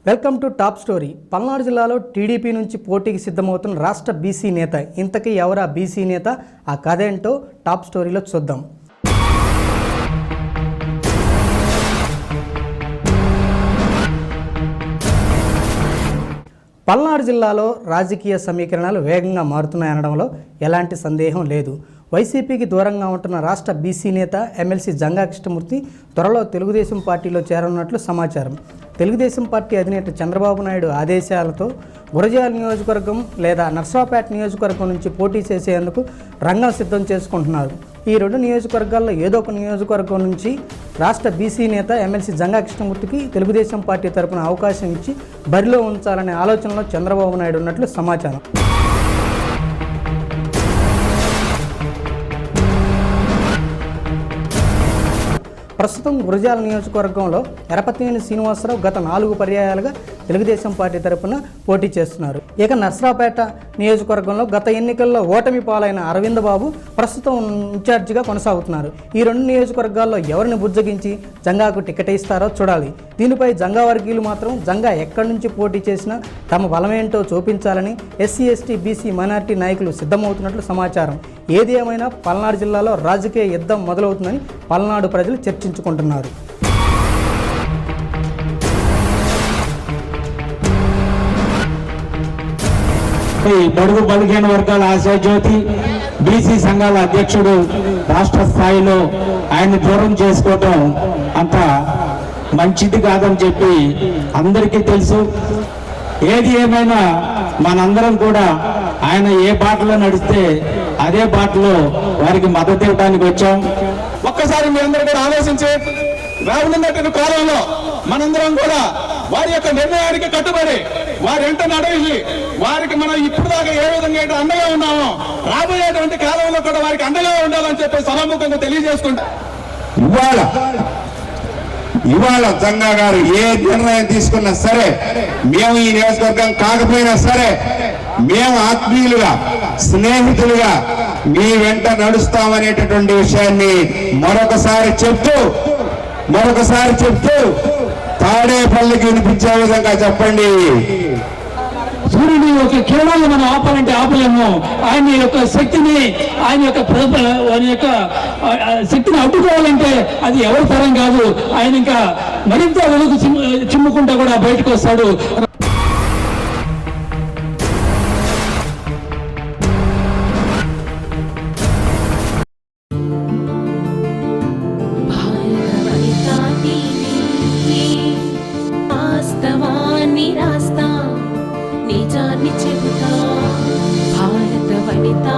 Welcome to top story. Palnadu జిల్లాలో TDP నుంచి పోటీకి సిద్ధమవుతున్న రాష్ట్ర బీసీ నేత. ఇంతకీ ఎవరా బీసీ నేత? ఆ కథ ఏంటో టాప్ స్టోరీలో చూద్దాం. పల్నాడు జిల్లాలో రాజకీయ సమీకరణాలు వేగంగా మారుతున్నాయనడంలో ఎలాంటి సందేహం లేదు. వైసీపీకి దూరంగా ఉంటున్న రాష్ట్ర బీసీ నేత ఎమ్మెల్సీ జంగా కృష్ణమూర్తి త్వరలో తెలుగుదేశం పార్టీలో చేరనున్నట్లు సమాచారం. తెలుగుదేశం పార్టీ అధినేత చంద్రబాబు నాయుడు ఆదేశాలతో గురజాల నియోజకవర్గం లేదా నర్సరావుపేట నియోజకవర్గం నుంచి పోటీ చేసేందుకు రంగం సిద్ధం చేసుకుంటున్నారు. ఈ రెండు నియోజకవర్గాల్లో ఏదో ఒక నియోజకవర్గం నుంచి రాష్ట్ర బీసీ నేత ఎమ్మెల్సీ జంగా కృష్ణమూర్తికి తెలుగుదేశం పార్టీ తరపున అవకాశం ఇచ్చి బరిలో ఉంచాలనే ఆలోచనలో చంద్రబాబు నాయుడు ఉన్నట్లు సమాచారం. ప్రస్తుతం గురజాల నియోజకవర్గంలో ఎరపతినేని శ్రీనివాసరావు గత 4 పర్యాయాలుగా తెలుగుదేశం పార్టీ తరపున పోటీ చేస్తున్నారు. ఇక నర్సరావుపేట నియోజకవర్గంలో గత ఎన్నికల్లో ఓటమి పాలైన అరవింద్ బాబు ప్రస్తుతం ఇన్ఛార్జిగా కొనసాగుతున్నారు. ఈ రెండు నియోజకవర్గాల్లో ఎవరిని బుజ్జగించి జంగాకు టికెట్ ఇస్తారో చూడాలి. దీనిపై జంగా వర్గీయులు మాత్రం జంగా ఎక్కడి నుంచి పోటీ చేసినా తమ బలమేంటో చూపించాలని ఎస్సీ ఎస్టీ బీసీ మైనారిటీ నాయకులు సిద్ధమవుతున్నట్లు సమాచారం. ఏది ఏమైనా పల్నాడు జిల్లాలో రాజకీయ యుద్ధం మొదలవుతుందని పల్నాడు ప్రజలు చర్చించుకుంటున్నారు. బడుగు బలహీన వర్గాల ఆశాజ్యోతి బీసీ సంఘాల అధ్యక్షుడు రాష్ట్ర స్థాయిలో ఆయన దూరం చేసుకోవటం అంత మంచిది కాదని చెప్పి అందరికీ తెలుసు. ఏది ఏమైనా మనందరం కూడా ఆయన ఏ బాటలో నడిస్తే అదే బాటలో వారికి మద్దతు ఇవ్వడానికి వచ్చాం. ఒక్కసారి మీ అందరూ కూడా ఆలోచించి రానున్నటువంటి కాలంలో మనందరం కూడా వారి యొక్క నిర్ణయానికి కట్టుబడి వారి వెంట నడిచి వారికి మనం ఇప్పుడు దాకా ఏ విధంగా అయితే అండగా ఉన్నామో రాబోయేటువంటి కాలంలో కూడా వారికి అండగా ఉండాలని చెప్పి సభాముఖంగా తెలియజేసుకుంటా. ఇవాళ జంగా గారు ఏ నిర్ణయం తీసుకున్నా సరే, మేము ఈ నియోజకవర్గం కాకపోయినా సరే, మేము ఆత్మీయులుగా స్నేహితులుగా మీ వెంట నడుస్తామనేటటువంటి విషయాన్ని మరొకసారి చెప్తూ తాడేపల్లికి వినిపించే విధంగా చెప్పండి. సూర్యుని యొక్క కిరణాలు మనం ఆపాలంటే ఆపలేము. ఆయన యొక్క శక్తిని అడ్డుకోవాలంటే అది ఎవరి తరం కాదు. ఆయన ఇంకా మరింత వెలుగు చిమ్ముకుంటా కూడా బయటకు వస్తాడు. నిజాన్ని చెబుతా భారత వనితా